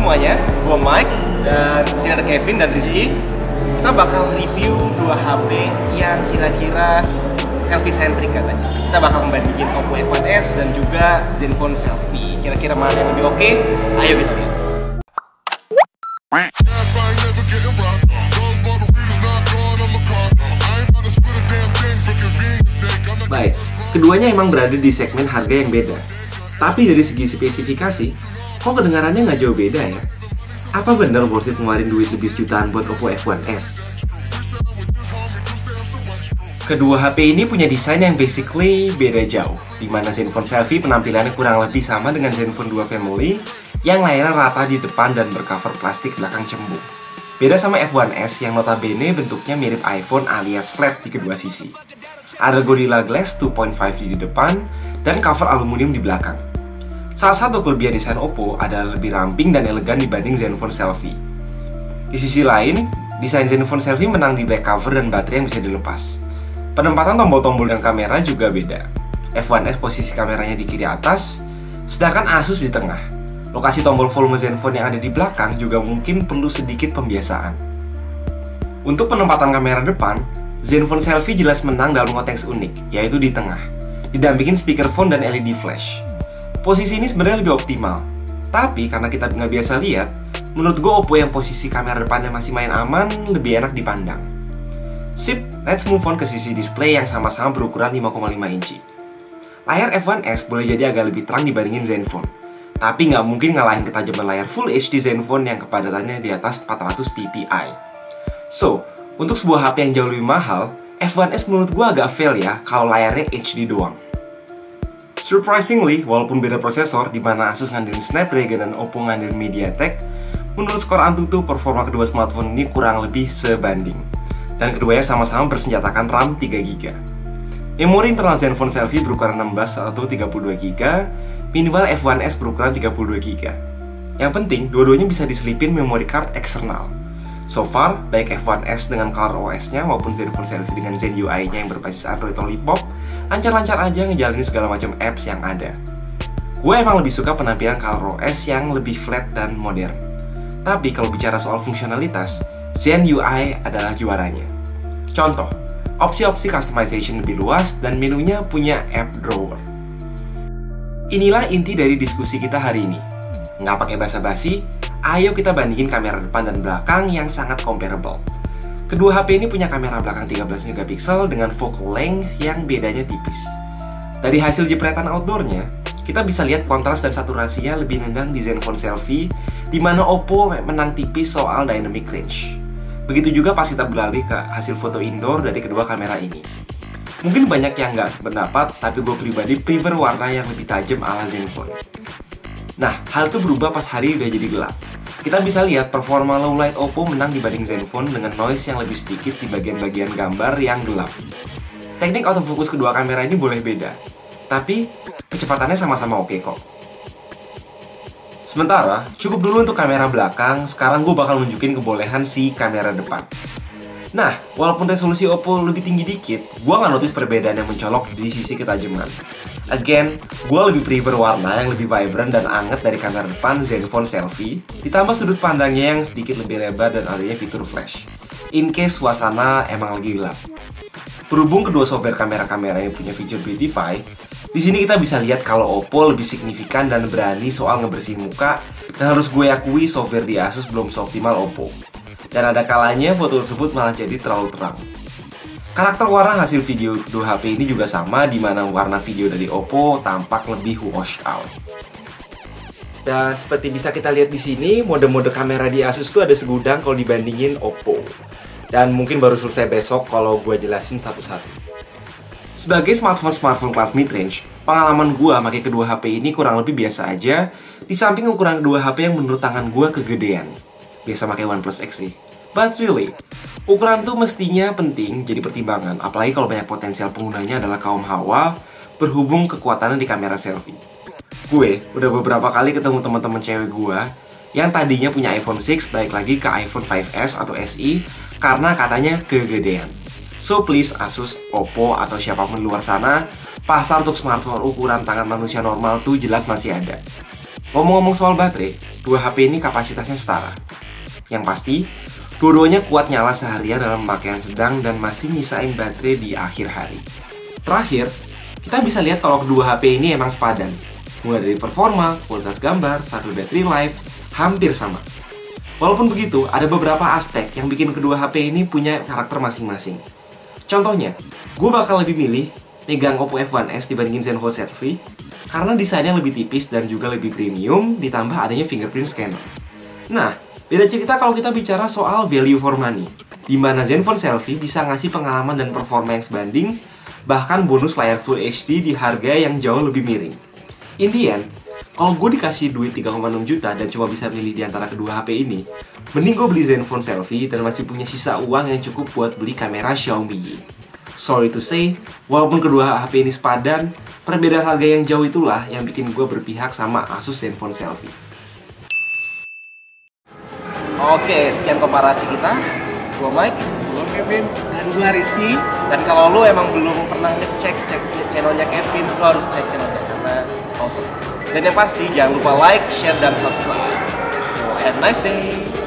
semuanya, gue Mike dan di sini ada Kevin dan Rizky. Kita bakal review dua HP yang kira-kira selfie centric katanya. Kita bakal membandingin Oppo F1s dan juga Zenfone Selfie. Kira-kira mana yang lebih oke? Ayo kita lihat. Baik, keduanya emang berada di segmen harga yang beda. Tapi dari segi spesifikasi, kok kedengarannya nggak jauh beda ya? Apa bener worth it ngeluarin duit lebih sejutaan buat Oppo F1s? Kedua HP ini punya desain yang basically beda jauh, dimana Zenfone Selfie penampilannya kurang lebih sama dengan Zenfone 2 Family yang layarnya rata di depan dan bercover plastik belakang cembung. Beda sama F1s yang notabene bentuknya mirip iPhone alias flat di kedua sisi. Ada Gorilla Glass 2.5D di depan dan cover aluminium di belakang. Salah satu kelebihan desain Oppo adalah lebih ramping dan elegan dibanding Zenfone Selfie. Di sisi lain, desain Zenfone Selfie menang di back cover dan baterai yang bisa dilepas. Penempatan tombol-tombol dan kamera juga beda. F1s posisi kameranya di kiri atas, sedangkan Asus di tengah. Lokasi tombol volume Zenfone yang ada di belakang juga mungkin perlu sedikit pembiasaan. Untuk penempatan kamera depan, Zenfone Selfie jelas menang dalam konteks unik, yaitu di tengah, didampingin speakerphone dan LED flash. Posisi ini sebenarnya lebih optimal, tapi karena kita nggak biasa lihat, menurut gue Oppo yang posisi kamera depannya masih main aman lebih enak dipandang. Sip, let's move on ke sisi display yang sama-sama berukuran 5,5 inci. Layar F1s boleh jadi agak lebih terang dibandingin Zenfone, tapi nggak mungkin ngalahin ketajaman layar Full HD Zenfone yang kepadatannya di atas 400 ppi. So, untuk sebuah HP yang jauh lebih mahal, F1s menurut gue agak fail ya kalau layarnya HD doang. Surprisingly, walaupun beda prosesor di mana Asus ngandelin Snapdragon dan Oppo ngandelin MediaTek, menurut skor Antutu performa kedua smartphone ini kurang lebih sebanding. Dan keduanya sama-sama bersenjatakan RAM 3GB. Memori internal Zenfone Selfie berukuran 16 atau 32GB, minimal F1s berukuran 32GB. Yang penting, dua-duanya bisa diselipin memory card eksternal. So far, baik F1s dengan ColorOS-nya maupun Zenfone Selfie dengan Zen UI-nya yang berbasis Android Lollipop lancar-lancar aja ngejalanin segala macam apps yang ada. Gue emang lebih suka penampilan ColorOS yang lebih flat dan modern. Tapi kalau bicara soal fungsionalitas, Zen UI adalah juaranya. Contoh, opsi-opsi customization lebih luas dan menunya punya app drawer. Inilah inti dari diskusi kita hari ini. Nggak pakai basa-basi, ayo kita bandingin kamera depan dan belakang yang sangat comparable. Kedua HP ini punya kamera belakang 13MP dengan focal length yang bedanya tipis. Dari hasil jepretan outdoornya, kita bisa lihat kontras dan saturasinya lebih nendang di Zenfone Selfie, di mana Oppo menang tipis soal dynamic range. Begitu juga pas kita beralih ke hasil foto indoor dari kedua kamera ini. Mungkin banyak yang nggak berpendapat, tapi gue pribadi prefer warna yang lebih tajam ala Zenfone. Nah, hal itu berubah pas hari udah jadi gelap. Kita bisa lihat performa low light Oppo menang dibanding Zenfone dengan noise yang lebih sedikit di bagian-bagian gambar yang gelap. Teknik autofocus kedua kamera ini boleh beda, tapi kecepatannya sama-sama oke kok. Sementara, cukup dulu untuk kamera belakang, sekarang gue bakal nunjukin kebolehan si kamera depan. Nah, walaupun resolusi Oppo lebih tinggi dikit, gue nggak notice perbedaan yang mencolok di sisi ketajaman. Again, gue lebih prefer warna yang lebih vibrant dan anget dari kamera depan Zenfone Selfie, ditambah sudut pandangnya yang sedikit lebih lebar dan adanya fitur flash, in case suasana emang lagi gelap. Berhubung kedua software kamera-kamera yang punya fitur Beautify, di sini kita bisa lihat kalau Oppo lebih signifikan dan berani soal ngebersihin muka, dan harus gue akui software di Asus belum seoptimal Oppo. Dan ada kalanya foto tersebut malah jadi terlalu terang. Karakter warna hasil video dua HP ini juga sama, di mana warna video dari Oppo tampak lebih washed out. Dan seperti bisa kita lihat di sini, mode-mode kamera di Asus itu ada segudang kalau dibandingin Oppo. Dan mungkin baru selesai besok kalau gue jelasin satu-satu. Sebagai smartphone kelas mid-range, pengalaman gue pakai kedua HP ini kurang lebih biasa aja, di samping ukuran kedua HP yang menurut tangan gue kegedean. Biasa pakai OnePlus X sih. But really, ukuran tuh mestinya penting jadi pertimbangan, apalagi kalau banyak potensial penggunanya adalah kaum hawa, berhubung kekuatannya di kamera selfie. Gue udah beberapa kali ketemu teman-teman cewek gue yang tadinya punya iPhone 6 balik lagi ke iPhone 5s atau SE karena katanya kegedean. So please Asus, Oppo, atau siapapun di luar sana, pasar untuk smartphone ukuran tangan manusia normal tuh jelas masih ada. Ngomong-ngomong soal baterai, dua HP ini kapasitasnya setara. Yang pasti, dua-duanya kuat nyala seharian dalam pemakaian sedang dan masih nyisain baterai di akhir hari. Terakhir, kita bisa lihat kalau kedua HP ini emang sepadan. Mulai dari performa, kualitas gambar, sampai battery life, hampir sama. Walaupun begitu, ada beberapa aspek yang bikin kedua HP ini punya karakter masing-masing. Contohnya, gue bakal lebih milih megang Oppo F1s dibandingin Zenfone Selfie karena desainnya lebih tipis dan juga lebih premium, ditambah adanya fingerprint scanner. Nah, beda cerita kalau kita bicara soal value for money, di mana Zenfone Selfie bisa ngasih pengalaman dan performa yang sebanding, bahkan bonus layar Full HD di harga yang jauh lebih miring. In the end, kalau gue dikasih duit 3,6 juta dan cuma bisa milih di antara kedua HP ini, mending gue beli Zenfone Selfie dan masih punya sisa uang yang cukup buat beli kamera Xiaomi Yi. Sorry to say, walaupun kedua HP ini sepadan, perbedaan harga yang jauh itulah yang bikin gue berpihak sama Asus Zenfone Selfie. Oke, sekian komparasi kita. Gue Mike, Gue Kevin, dan gue Rizky. dan kalau lo emang belum pernah ngecek channelnya Kevin, lo harus cek channelnya karena awesome. Dan yang pasti jangan lupa like, share, dan subscribe. So have a nice day.